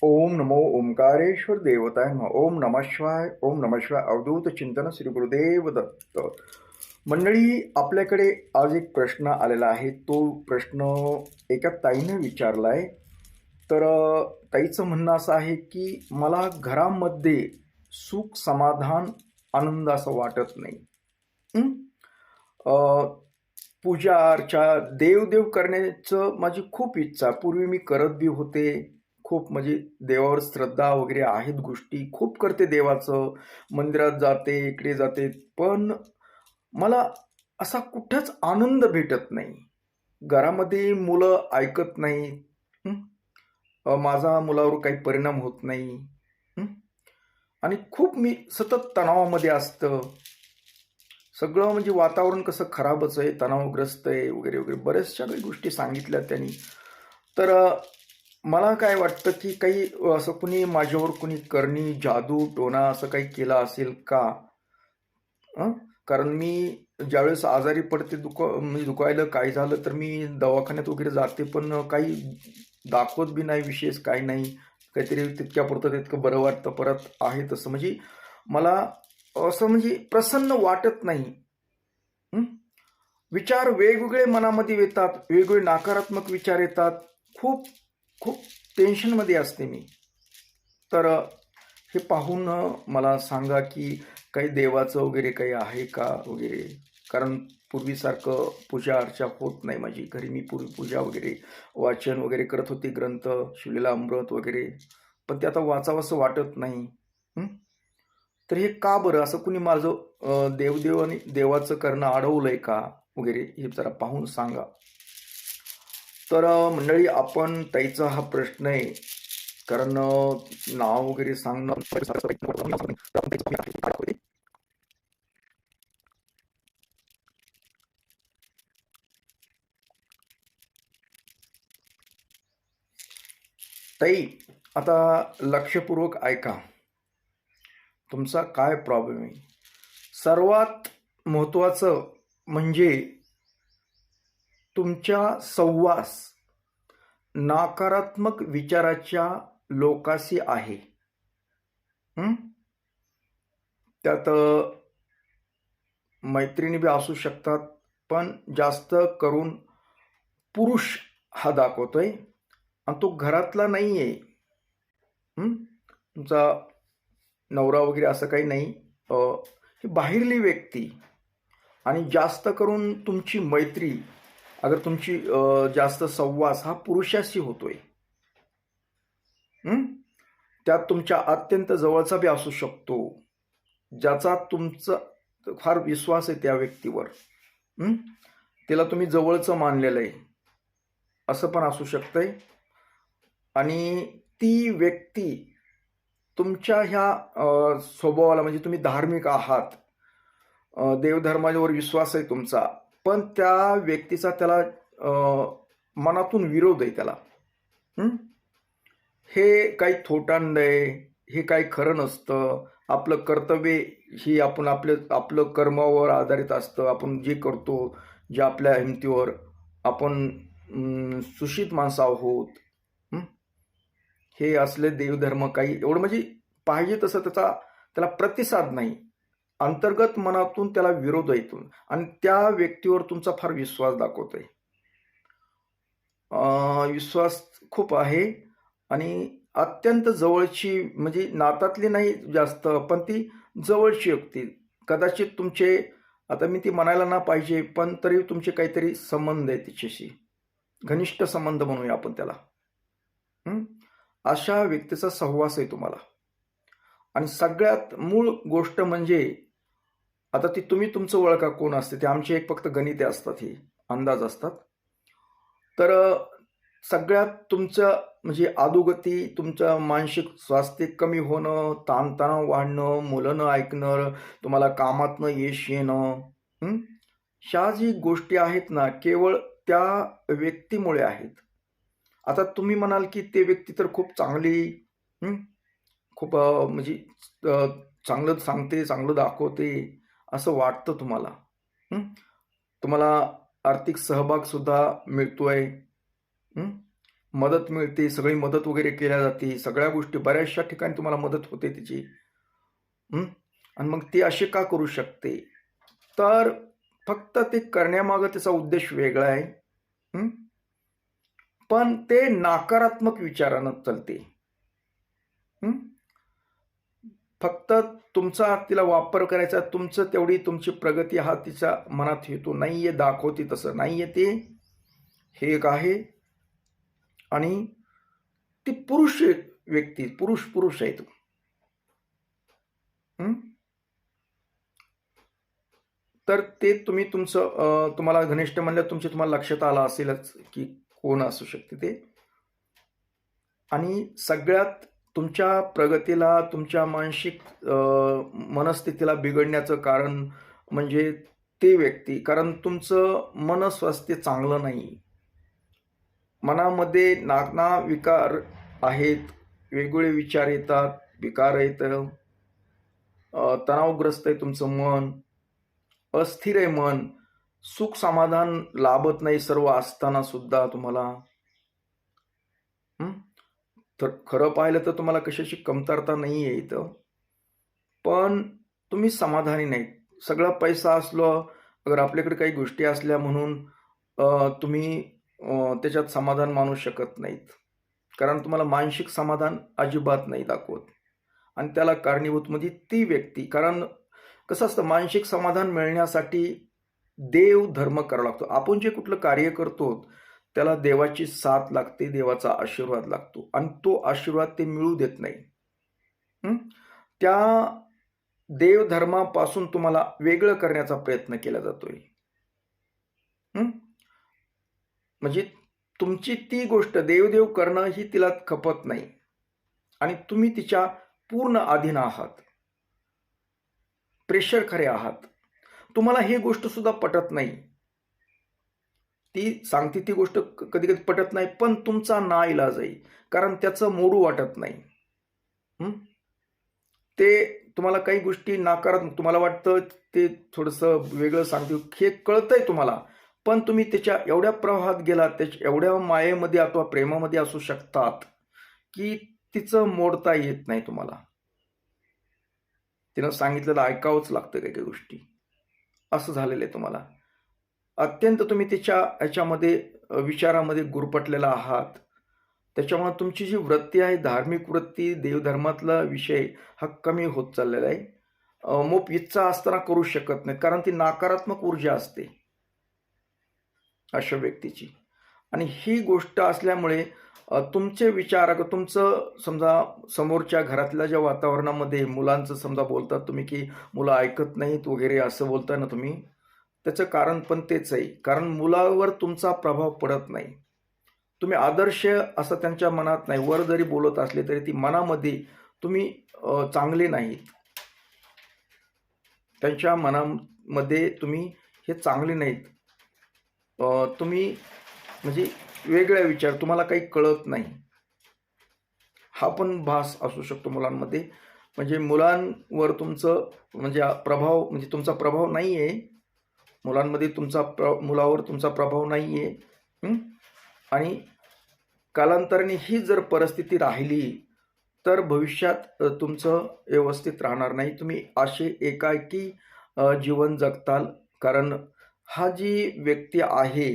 ओम नमो ओंकारेश्वर देवताय नमः. ओम नमः शिवाय. ओम नमः शिवाय. अवधूत चिंतन श्री गुरुदेव दत्त. मंडळी, आपल्याकडे आज एक प्रश्न आलेला आहे. तो प्रश्न एका ताईने विचारलाय. तर ताईचं म्हणणं असं आहे की मला घरामध्ये सुख समाधान आनंद असं वाटत नाही. हं? अ, पूजा अर्चा देवदेव करण्याचं माझी खूप इच्छा. पूर्वी मी करत बी होते. खूप म्हणजे देवावर श्रद्धा वगैरे आहेत, गोष्टी खूप करते देवाचं. मंदिरात जाते, इकडे जाते. पण मला असा कुठंच आनंद भेटत नाही. घरामध्ये मुलं ऐकत नाही. हं? माझा मुलावर काही परिणाम होत नाही. हं? आणि खूप मी सतत तणावामध्ये असतं. सगळं म्हणजे वातावरण कसं खराबच आहे, तणावग्रस्त आहे वगैरे वगैरे बऱ्याचशा काही गोष्टी सांगितल्या त्यांनी. तर मला काय वाटतं की काही असं कुणी माझ्यावर कुणी करणी जादू टोना असं काही केला असेल का? हं? कारण मी ज्यावेळेस आजारी पडते, म्हणजे दुखायला काय झालं तर मी दवाखान्यात वगैरे जाते, पण काही दाखवत बी नाही, विशेष काही नाही. काहीतरी तितक्यापुरतं तितकं बरं वाटतं, परत आहे तसं. म्हणजे मला असं म्हणजे प्रसन्न वाटत नाही. हं? विचार वेगवेगळे मनामध्ये येतात, वेगवेगळे नकारात्मक विचार येतात. खूप खूप टेन्शनमध्ये असते मी. तर हे पाहून मला सांगा की काही देवाचं वगैरे काही आहे का वगैरे? कारण पूर्वीसारखं पूजा अर्चा होत नाही माझी घरी. मी पूर्वी पूजा वगैरे वाचन वगैरे करत होते, ग्रंथ शिवलेला अमृत वगैरे, पण ते आता वाचावंसं वाटत नाही. हं? तर हे का बरं? असं कुणी माझं देवदेव आणि देवाचं करणं अडवलंय का वगैरे, हे जरा पाहून सांगा. तर मंडळी, आपण ताईचा हा प्रश्न आहे. कारण नाव वगैरे सांगणं ताई, आता लक्षपूर्वक ऐका. तुमचा काय प्रॉब्लेम आहे? सर्वात महत्वाचं म्हणजे तुमच्या सहवास नकारात्मक विचाराच्या लोकाशी आहे. हं? त्यात मैत्रिणी बी असू शकतात, पण जास्त करून पुरुष हा दाखवतोय आणि तो घरातला नाहीये. तुमचा नवरा वगैरे असं काही नाही. ही बाहेरली व्यक्ती. आणि जास्त करून तुमची मैत्री, अगर तुमची जास्त सहवास हा पुरुषाशी होतोय. हं? त्यात तुमच्या अत्यंत जवळचा बी असू शकतो, ज्याचा तुमचा फार विश्वास आहे त्या व्यक्तीवर. हं? त्याला तुम्ही जवळचं मानलेलं आहे, असं पण असू शकतंय. आणि ती व्यक्ती तुमच्या ह्या स्वभावाला, म्हणजे तुम्ही धार्मिक आहात, देवधर्मावर विश्वास आहे तुमचा, पण त्या व्यक्तीचा त्याला मनातून विरोध आहे त्याला. हं? हे काही थोटांड आहे, हे काही खरं नसतं. आपलं कर्तव्य ही आपण आपलं कर्मावर आधारित असतं. आपण जे करतो, जे आपल्या हिमतीवर, आपण सुशित माणसं आहोत. हं? हे असले देवधर्म काही एवढं म्हणजे पाहिजे तसं त्याला प्रतिसाद नाही. अंतर्गत मनातून त्याला विरोध येतो आणि त्या व्यक्तीवर तुमचा फार विश्वास दाखवतोय. विश्वास खूप आहे आणि अत्यंत जवळची, म्हणजे नातातली नाही जास्त, पण ती जवळची व्यक्ती. कदाचित तुमचे, आता मी ती म्हणायला ना पाहिजे, पण तरी तुमचे काहीतरी संबंध आहे तिच्याशी, घनिष्ठ संबंध म्हणूया आपण त्याला. हं? अशा व्यक्तीचा सहवास आहे तुम्हाला. आणि सगळ्यात मूळ गोष्ट म्हणजे, आता ती तुम्ही तुमचं ओळखा कोण असते ते. आमचे एक फक्त गणिते असतात, हे अंदाज असतात. तर सगळ्यात तुमचं म्हणजे अधोगती, तुमचं मानसिक स्वास्थ्य कमी होणं, ताणतणाव वाढणं, मुलं न ऐकणं, तुम्हाला कामातनं यश येणं, हं? ह्या जी गोष्टी आहेत ना, केवळ त्या व्यक्तीमुळे आहेत. आता तुम्ही म्हणाल की ते व्यक्ती तर खूप चांगली, हं? खूप म्हणजे अ, चांगलं सांगते, चांगलं दाखवते, असं वाटतं तुम्हाला. हं? तुम्हाला आर्थिक सहभाग सुद्धा मिळतोय. हं? मदत मिळते, सगळी मदत वगैरे केल्या जाते, सगळ्या गोष्टी बऱ्याचशा ठिकाणी तुम्हाला मदत होते तिची. आणि मग ती अशी का करू शकते? तर फक्त ते करण्यामागं त्याचा उद्देश वेगळा आहे. पण ते नकारात्मक विचारानं चालते. फक्त तुमचा तिला वापर करायचा, तुमचं तेवढी तुमची प्रगती हा तिच्या मनात हेतू नाहीये, दाखवते तसं नाहीये ते. हे एक आहे. आणि ती पुरुष व्यक्ती, पुरुष आहे तो. तर ते तुम्ही तुमचं तुम्हाला घनिष्ठ म्हणलं तुमचे तुम्हाला लक्षात आलं असेलच की कोण असू शकते ते. आणि सगळ्यात तुमच्या प्रगतीला, तुमच्या मानसिक मनस्थितीला बिघडण्याचं कारण म्हणजे ते व्यक्ती. कारण तुमचं मनस्वास्थ्य चांगलं नाही. मनामध्ये नाना विकार आहेत, वेगवेगळे विचार येतात, विकार येतं, तणावग्रस्त आहे तुमचं मन, अस्थिर आहे मन, सुख समाधान लाभत नाही सर्व असताना सुद्धा तुम्हाला. तर खरं पाहिलं तर तुम्हाला कशाची कमतरता नाही आहे इथं, पण तुम्ही समाधानी नाहीत. सगळा पैसा असलो, अगर आपल्याकडे काही गोष्टी असल्या म्हणून तुम्ही त्याच्यात समाधान मानू शकत नाहीत. कारण तुम्हाला मानसिक समाधान अजिबात नाही दाखवत. आणि त्याला कारणीभूत म्हणजे ती व्यक्ती. कारण कसं असतं, मानसिक समाधान मिळण्यासाठी देव धर्म करावा लागतो. आपण जे कुठलं कार्य करतो त्याला देवाची साथ लागते, देवाचा आशीर्वाद लागतो, आणि तो आशीर्वाद ते मिळू देत नाही. त्या देवधर्मापासून तुम्हाला वेगळं करण्याचा प्रयत्न केला जातोय. म्हणजे तुमची ती गोष्ट देवदेव करणं ही तिला खपत नाही, आणि तुम्ही तिच्या पूर्ण अधीन आहात, प्रेशर खरे आहात. तुम्हाला ही गोष्ट सुद्धा पटत नाही. ती सांगते ती गोष्ट कधी कधी पटत नाही, पण तुमचा नाईलाज आहे, कारण त्याचं मोडू वाटत नाही. ते तुम्हाला काही गोष्टी नकारात्मक तुम्हाला वाटतं, ते थोडंसं वेगळं सांगते, हे कळतंय तुम्हाला, पण तुम्ही त्याच्या एवढ्या प्रवाहात गेलात, त्याच्या एवढ्या मायेमध्ये अथवा प्रेमामध्ये असू शकतात की तिचं मोडता येत नाही तुम्हाला. तिनं सांगितलेलं ऐकावंच लागतं काही काही गोष्टी. असं झालेलं आहे तुम्हाला. अत्यंत तुम्ही त्याच्या ह्याच्यामध्ये विचारामध्ये गुरफटलेला आहात. त्याच्यामुळे तुमची जी वृत्ती आहे, धार्मिक वृत्ती, देवधर्मातला विषय हा कमी होत चाललेला आहे. मोप इच्छा असताना करू शकत नाही, कारण ती नकारात्मक ऊर्जा असते अशा व्यक्तीची. आणि ही गोष्ट असल्यामुळे तुमचे विचार, तुमचं समजा समोरच्या घरातल्या ज्या वातावरणामध्ये मुलांचं समजा बोलतात तुम्ही की मुलं ऐकत नाहीत वगैरे असं बोलताय ना तुम्ही, त्याचं कारण पण तेच आहे. कारण मुलावर तुमचा प्रभाव पडत नाही. तुम्ही आदर्श असं त्यांच्या मनात नाही. वर जरी बोलत असले तरी ती मनामध्ये तुम्ही चांगले नाहीत. त्यांच्या मनामध्ये तुम्ही हे चांगले नाहीत. तुम्ही म्हणजे वेगळा विचार, तुम्हाला काही कळत नाही, हा पण भास असू शकतो मुलांमध्ये. म्हणजे मुलांवर तुमचं म्हणजे प्रभाव, म्हणजे तुमचा प्रभाव नाही आहे मुलांमध्ये, मुलावर तुमचा प्रभाव नाही आहे. आणि कालांतराने ही जर परिस्थिती राहिली तर भविष्यात तुमचं व्यवस्थित राहणार नाही. तुम्ही असे एकाएकी जीवन जगताल. कारण हा जी व्यक्ती आहे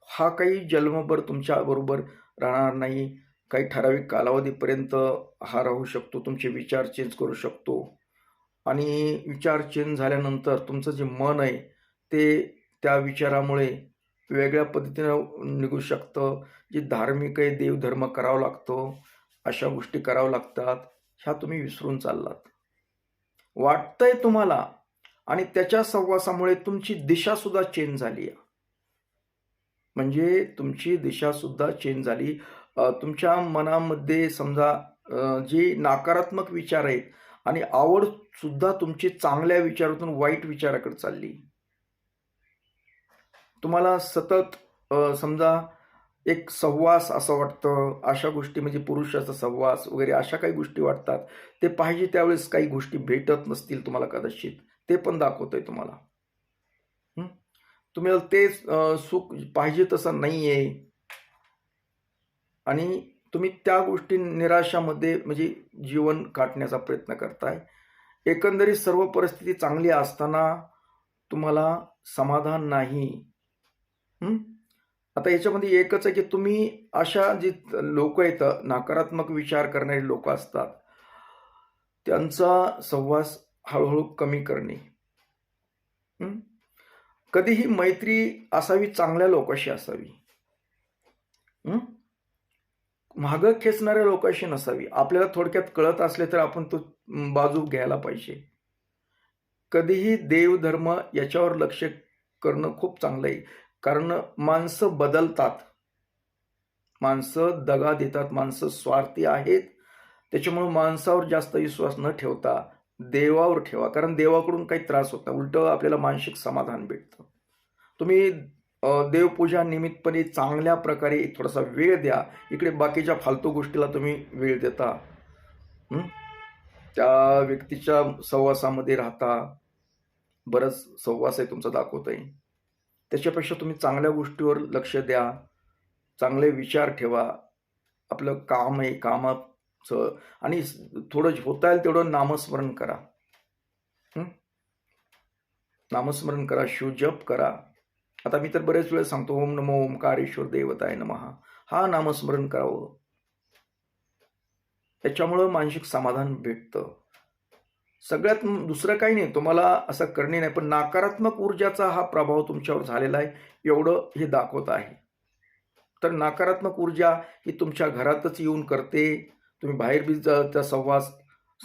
हा काही जन्मभर तुमच्या बरोबर राहणार नाही. काही ठराविक कालावधीपर्यंत हा राहू शकतो. तुमचे विचार चेंज करू शकतो, आणि विचार चेंज झाल्यानंतर तुमचं जे मन आहे ते त्या विचारामुळे वेगळ्या पद्धतीनं निघू शकतं. जे धार्मिक आहे, देवधर्म करावा लागतो, अशा गोष्टी कराव्या लागतात, ह्या तुम्ही विसरून चाललात. वाटतंय तुम्हाला, आणि त्याच्या सहवासामुळे तुमची दिशा सुद्धा चेंज झाली. म्हणजे तुमची दिशा सुद्धा चेंज झाली. तुमच्या मनामध्ये समजा जे नकारात्मक विचार आहेत, आणि आवड सुद्धा तुमची चांगल्या विचारातून वाईट विचाराकडे चालली. तुम्हाला सतत समजा एक सहवास असं वाटतं, अशा गोष्टी म्हणजे पुरुषाचा सहवास वगैरे अशा काही गोष्टी वाटतात. ते पाहिजे त्यावेळेस काही गोष्टी भेटत नसतील तुम्हाला कदाचित, ते पण दाखवतंय तुम्हाला. तुम्हाला ते सुख पाहिजे तसं नाही आहे. आणि तुम्ही त्या गोष्टी निराशामध्ये म्हणजे जीवन काटण्याचा प्रयत्न करताय. एकंदरीत सर्व परिस्थिती चांगली असताना तुम्हाला समाधान नाही. हं? आता याच्यामध्ये एकच आहे की तुम्ही अशा जी लोकं आहेत, नकारात्मक विचार करणारी लोकं असतात, त्यांचा सहवास हळू कमी करणे. हं? कधीही मैत्री असावी चांगल्या लोकांशी असावी. हं? मागं खेचणाऱ्या लोकांशी नसावी. आपल्याला थोडक्यात कळत असले तर आपण तो बाजू घ्यायला पाहिजे. कधीही देव-धर्म याच्यावर लक्ष करणं खूप चांगलं आहे. कारण माणसं बदलतात. माणसं दगा देतात, माणसं स्वार्थी आहेत. त्याच्यामुळे माणसावर जास्त विश्वास न ठेवता देवावर ठेवा. कारण देवाकडून काही त्रास होत नाही. उलटं आपल्याला मानसिक समाधान भेटतं. तुम्ही देवपूजा निमित्तपणे चांगल्या प्रकारे थोडासा वेळ द्या. इकडे बाकीच्या फालतू गोष्टीला तुम्ही वेळ देता. हं? त्या व्यक्तीच्या सहवासामध्ये राहता. बराच सहवास आहे तुमचा दाखवत आहे. त्याच्यापेक्षा तुम्ही चांगल्या गोष्टीवर लक्ष द्या. चांगले विचार ठेवा. आपलं काम आहे, कामाचं आणि थोडं होता येईल तेवढं नामस्मरण करा. हं? नामस्मरण करा, शिवजप करा. आता मी तर बरेच वेळेस सांगतो, ओम नमो ओंकारेश्वर देवताय नमः. हा नामस्मरण करावं. त्याच्यामुळं मानसिक समाधान भेटतं. सगळ्यात दुसरं काही नाही, तुम्हाला असं करणे नाही, पण नकारात्मक ऊर्जाचा हा प्रभाव तुमच्यावर झालेला आहे, एवढं हे दाखवत आहे. तर नकारात्मक ऊर्जा ही तुमच्या घरातच येऊन करते. तुम्ही बाहेर बी त्या सहवास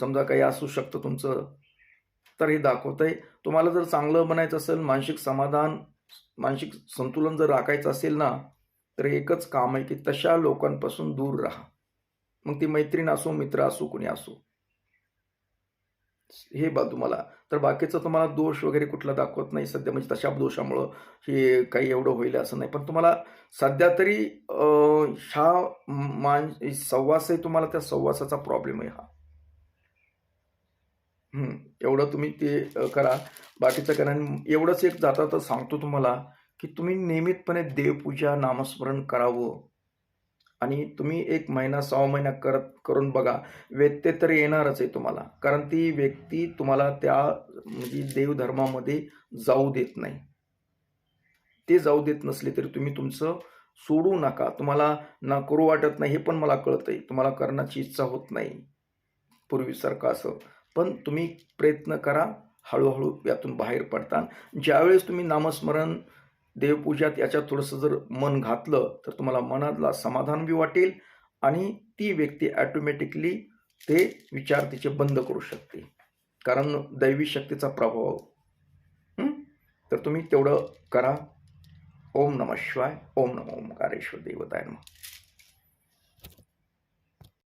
समजा काही असू शकतं तुमचं, तर हे दाखवतंय. तुम्हाला जर चांगलं बनायचं असेल, मानसिक समाधान, मानसिक संतुलन जर राखायचं असेल ना, तर एकच काम आहे की तशा लोकांपासून दूर राहा. मग ती मैत्रीण असो, मित्र असो, कुणी असो. हे तुम्हाला तर बाकीचं तुम्हाला दोष वगैरे कुठला दाखवत नाही सध्या, म्हणजे तशा दोषामुळं हे काही एवढं होईल असं नाही. पण तुम्हाला सध्या तरी हा सहवास आहे, तुम्हाला त्या सहवासाचा प्रॉब्लेम आहे हा. एवढं तुम्ही ते करा. बाकीचं करा. आणि एवढंच एक जाता तर सांगतो तुम्हाला, की तुम्ही नियमितपणे देवपूजा, नामस्मरण करावं. आणि तुम्ही 1 महिना, 6 महिना करून बघा. व्यत्यय तर येणारच आहे तुम्हाला. कारण ती व्यक्ती तुम्हाला त्या म्हणजे देवधर्मामध्ये जाऊ देत नाही. ते जाऊ देत नसले तरी तुम्ही तुमचं सोडू नका. तुम्हाला करू वाटत नाही हे पण मला कळतंय. तुम्हाला करण्याची इच्छा होत नाही पूर्वीसारखं असं. पण तुम्ही प्रयत्न करा. हळू यातून बाहेर पडता. ज्यावेळेस तुम्ही नामस्मरण, देवपूजात याच्यात थोडंसं जर मन घातलं, तर तुम्हाला मनातला समाधान बी वाटेल आणि ती व्यक्ती ऑटोमॅटिकली ते विचार तिचे बंद करू शकते. कारण दैवी शक्तीचा प्रभाव. तर तुम्ही तेवढं करा. ओम नमः शिवाय. ओम नमो ओंकारेश्वर देवताय नमः.